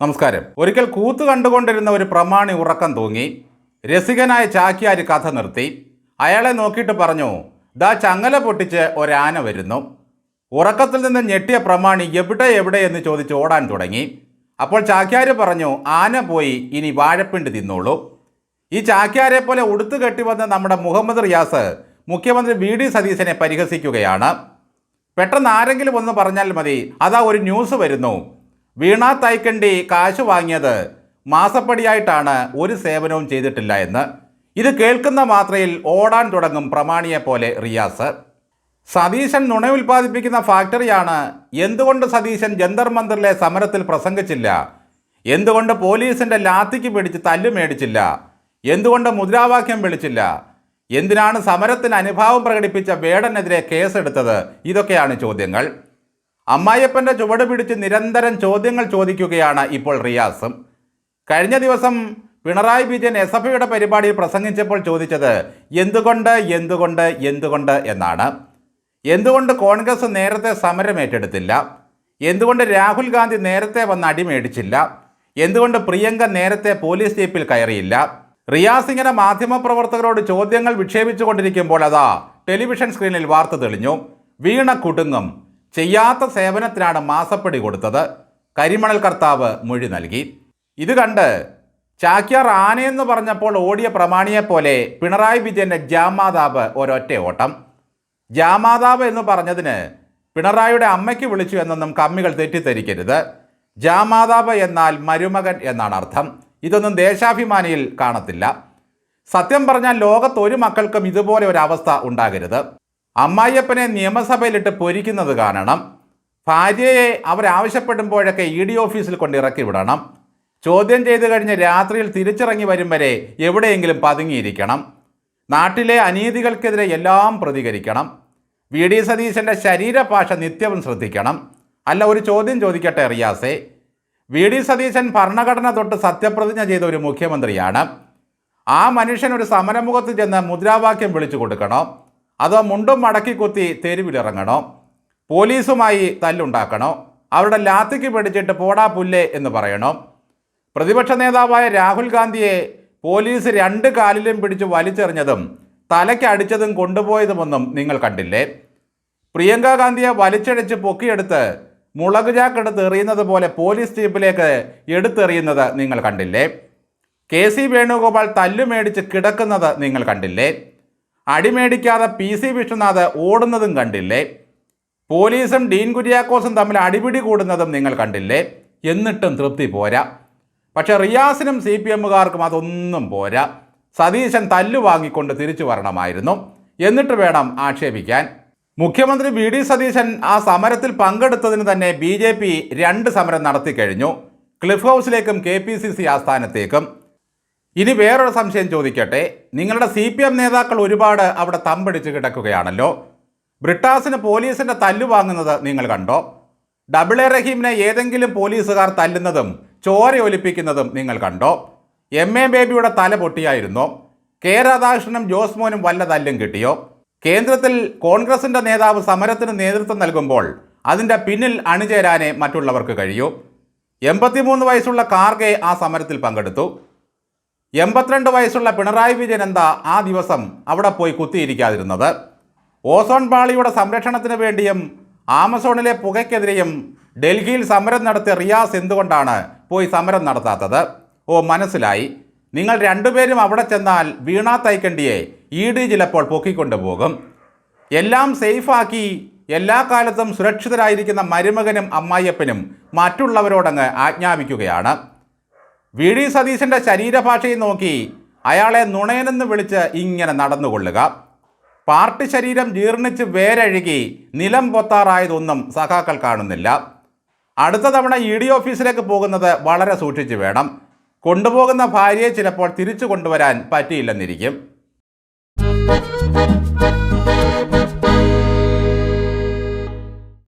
നമസ്കാരം. ഒരിക്കൽ കൂത്ത് കണ്ടുകൊണ്ടിരുന്ന ഒരു പ്രമാണി ഉറക്കം തൂങ്ങി. രസികനായ ചാക്യാർ കഥ നിർത്തി. അയാളെ നോക്കിയിട്ട് പറഞ്ഞു, ദാ ചങ്ങല പൊട്ടിച്ച് ഒരാന വരുന്നു. ഉറക്കത്തിൽ നിന്ന് ഞെട്ടിയ പ്രമാണി എവിടെ എന്ന് ചോദിച്ച് ഓടാൻ തുടങ്ങി. അപ്പോൾ ചാക്യാർ പറഞ്ഞു, ആന പോയി, ഇനി വാഴപ്പിണ്ടി തിന്നോളൂ. ഈ ചാക്യാരെ പോലെ ഉടുത്തു കെട്ടിവന്ന നമ്മുടെ മുഹമ്മദ് റിയാസ് മുഖ്യമന്ത്രി വി ഡി സതീശനെ പരിഹസിക്കുകയാണ്. പെട്ടെന്ന് ആരെങ്കിലും ഒന്ന് പറഞ്ഞാൽ മതി, അതാ ഒരു ന്യൂസ് വരുന്നു, വീണ തൈക്കണ്ടി കാശ് വാങ്ങിയത് മാസപ്പടിയായിട്ടാണ്, ഒരു സേവനവും ചെയ്തിട്ടില്ല എന്ന്. ഇത് കേൾക്കുന്ന മാത്രയിൽ ഓടാൻ തുടങ്ങും പ്രമാണിയെ പോലെ റിയാസ്. സതീശൻ നുണ ഉൽപ്പാദിപ്പിക്കുന്ന ഫാക്ടറിയാണ്. എന്തുകൊണ്ട് സതീശൻ ജന്തർ മന്ദിറിലെ സമരത്തിൽ പ്രസംഗിച്ചില്ല? എന്തുകൊണ്ട് പോലീസിൻ്റെ ലാത്തിക്ക് പിടിച്ച് തല്ലു മേടിച്ചില്ല? എന്തുകൊണ്ട് മുദ്രാവാക്യം വിളിച്ചില്ല? എന്തിനാണ് സമരത്തിന് അനുഭാവം പ്രകടിപ്പിച്ച വേടനെതിരെ കേസെടുത്തത്? ഇതൊക്കെയാണ് ചോദ്യങ്ങൾ. അമ്മായിയപ്പൻ്റെ ചുവട് പിടിച്ച് നിരന്തരം ചോദ്യങ്ങൾ ചോദിക്കുകയാണ് ഇപ്പോൾ റിയാസും. കഴിഞ്ഞ ദിവസം പിണറായി വിജയൻ SFIയുടെ പരിപാടിയിൽ പ്രസംഗിച്ചപ്പോൾ ചോദിച്ചത് എന്തുകൊണ്ട് എന്നാണ്. എന്തുകൊണ്ട് കോൺഗ്രസ് നേരത്തെ സമരം ഏറ്റെടുത്തില്ല? എന്തുകൊണ്ട് രാഹുൽ ഗാന്ധി നേരത്തെ വന്ന് അടിമേടിച്ചില്ല? എന്തുകൊണ്ട് പ്രിയങ്ക നേരത്തെ പോലീസ് ജീപ്പിൽ കയറിയില്ല? റിയാസ് ഇങ്ങനെ മാധ്യമപ്രവർത്തകരോട് ചോദ്യങ്ങൾ വിക്ഷേപിച്ചു കൊണ്ടിരിക്കുമ്പോൾ അതാ ടെലിവിഷൻ സ്ക്രീനിൽ വാർത്ത തെളിഞ്ഞു. വീണ കുടുങ്ങും, ചെയ്യാത്ത സേവനത്തിനാണ് മാസപ്പടി കൊടുത്തത്. കരിമണൽ കർത്താവ് മൊഴി നൽകി. ഇത് കണ്ട് ചാക്യാർ ആനയെന്ന് പറഞ്ഞപ്പോൾ ഓടിയ പ്രമാണിയെപ്പോലെ പിണറായി വിജയൻ്റെ ജാമാതാവ് ഒരൊറ്റ ഓട്ടം. ജാമാതാവ് എന്ന് പറഞ്ഞതിന് പിണറായിയുടെ അമ്മയ്ക്ക് വിളിച്ചു എന്നൊന്നും കമ്മികൾ തെറ്റിദ്ധരിക്കരുത്. ജാമാതാവ് എന്നാൽ മരുമകൻ എന്നാണ് അർത്ഥം. ഇതൊന്നും ദേശാഭിമാനിയിൽ കാണത്തില്ല. സത്യം പറഞ്ഞാൽ ലോകത്തൊരു മക്കൾക്കും ഇതുപോലെ ഒരു അവസ്ഥ ഉണ്ടാകരുത്. അമ്മായിയപ്പനെ നിയമസഭയിലിട്ട് പൊരിക്കുന്നത് കാണണം. ഭാര്യയെ അവരാവശ്യപ്പെടുമ്പോഴൊക്കെ ED ഓഫീസിൽ കൊണ്ട് ഇറക്കി വിടണം. ചോദ്യം ചെയ്ത് കഴിഞ്ഞ് രാത്രിയിൽ തിരിച്ചിറങ്ങി വരും വരെ എവിടെയെങ്കിലും പതുങ്ങിയിരിക്കണം. നാട്ടിലെ അനീതികൾക്കെതിരെ എല്ലാം പ്രതികരിക്കണം. VD സതീശൻ്റെ ശരീരഭാഷ നിത്യവും ശ്രദ്ധിക്കണം. അല്ല, ഒരു ചോദ്യം ചോദിക്കട്ടെ റിയാസേ, VD സതീശൻ ഭരണഘടന തൊട്ട് സത്യപ്രതിജ്ഞ ചെയ്ത ഒരു മുഖ്യമന്ത്രിയാണ്. ആ മനുഷ്യൻ ഒരു സമരമുഖത്ത് ചെന്ന് മുദ്രാവാക്യം വിളിച്ചു കൊടുക്കണോ? അതോ മുണ്ടും മടക്കി കുത്തി തെരുവിലിറങ്ങണോ? പോലീസുമായി തല്ലുണ്ടാക്കണോ? അവരുടെ ലാത്തിക്ക് പിടിച്ചിട്ട് പോടാ പുല്ലേ എന്ന് പറയണോ? പ്രതിപക്ഷ നേതാവായ രാഹുൽ ഗാന്ധിയെ പോലീസ് 2 കാലിലും പിടിച്ച് വലിച്ചെറിഞ്ഞതും തലയ്ക്ക് അടിച്ചതും കൊണ്ടുപോയതുമൊന്നും നിങ്ങൾ കണ്ടില്ലേ? പ്രിയങ്ക ഗാന്ധിയെ വലിച്ചടിച്ച് പൊക്കിയെടുത്ത് മുളക് ചാക്കെടുത്ത് എറിയുന്നത് പോലെ പോലീസ് ജീപ്പിലേക്ക് എടുത്തെറിയുന്നത് നിങ്ങൾ കണ്ടില്ലേ? KC വേണുഗോപാൽ തല്ലുമേടിച്ച് കിടക്കുന്നത് നിങ്ങൾ കണ്ടില്ലേ? അടിമേടിക്കാതെ PC വിശ്വനാഥ് ഓടുന്നതും കണ്ടില്ലേ? പോലീസും ഡീൻ കുര്യാക്കോസും തമ്മിൽ അടിപിടി കൂടുന്നതും നിങ്ങൾ കണ്ടില്ലേ? എന്നിട്ടും തൃപ്തി പോരാ. പക്ഷെ റിയാസിനും CPMകാർക്കും അതൊന്നും പോരാ. സതീശൻ തല്ലു വാങ്ങിക്കൊണ്ട് തിരിച്ചു വരണമായിരുന്നു. എന്നിട്ട് വേണം ആക്ഷേപിക്കാൻ. മുഖ്യമന്ത്രി VD സതീശൻ ആ സമരത്തിൽ പങ്കെടുത്തതിന് തന്നെ BJP 2 സമരം നടത്തിക്കഴിഞ്ഞു. Cliff ഹൗസിലേക്കും KPCC ആസ്ഥാനത്തേക്കും. ഇനി വേറൊരു സംശയം ചോദിക്കട്ടെ, നിങ്ങളുടെ CPM നേതാക്കൾ ഒരുപാട് അവിടെ തമ്പടിച്ച് കിടക്കുകയാണല്ലോ. ബ്രിട്ടാസിന് പോലീസിൻ്റെ തല്ലു വാങ്ങുന്നത് നിങ്ങൾ കണ്ടോ? AA റഹീമിനെ ഏതെങ്കിലും പോലീസുകാർ തല്ലുന്നതും ചോര ഒലിപ്പിക്കുന്നതും നിങ്ങൾ കണ്ടോ? MA ബേബിയുടെ തല പൊട്ടിയായിരുന്നോ? K രാധാകൃഷ്ണനും ജോസ് മോനും വല്ല തല്ലും കിട്ടിയോ? കേന്ദ്രത്തിൽ കോൺഗ്രസിൻ്റെ നേതാവ് സമരത്തിന് നേതൃത്വം നൽകുമ്പോൾ അതിൻ്റെ പിന്നിൽ അണിചേരാനേ മറ്റുള്ളവർക്ക് കഴിയൂ. 83 വയസ്സുള്ള ഖാർഗെ ആ സമരത്തിൽ പങ്കെടുത്തു. 82 വയസ്സുള്ള പിണറായി വിജയൻ എന്താ ആ ദിവസം അവിടെ പോയി കുത്തിയിരിക്കാതിരുന്നത്? ഓസോൺ പാളിയുടെ സംരക്ഷണത്തിന് വേണ്ടിയും ആമസോണിലെ പുകയ്ക്കെതിരെയും ഡൽഹിയിൽ സമരം നടത്തിയ റിയാസ് എന്തുകൊണ്ടാണ് പോയി സമരം നടത്താത്തത്? ഓ, മനസ്സിലായി. നിങ്ങൾ 2 പേരും അവിടെ ചെന്നാൽ വീണ തൈക്കണ്ടിയെ ED ചിലപ്പോൾ പൊക്കിക്കൊണ്ടുപോകും. എല്ലാം സേഫാക്കി എല്ലാ കാലത്തും സുരക്ഷിതരായിരിക്കുന്ന മരുമകനും അമ്മായിയപ്പനും മറ്റുള്ളവരോടങ്ങ് ആജ്ഞാപിക്കുകയാണ്. VD സതീശൻ്റെ ശരീരഭാഷയെ നോക്കി അയാളെ നുണയനെന്ന് വിളിച്ച് ഇങ്ങനെ നടന്നുകൊള്ളുക. പാർട്ടി ശരീരം ജീർണിച്ച് വേരഴുകി നിലം പൊത്താറായതൊന്നും സഖാക്കൾ കാണുന്നില്ല. അടുത്ത തവണ ED ഓഫീസിലേക്ക് പോകുന്നത് വളരെ സൂക്ഷിച്ചു വേണം. കൊണ്ടുപോകുന്ന ഭാര്യയെ ചിലപ്പോൾ തിരിച്ചു കൊണ്ടുവരാൻ പറ്റിയില്ലെന്നിരിക്കും.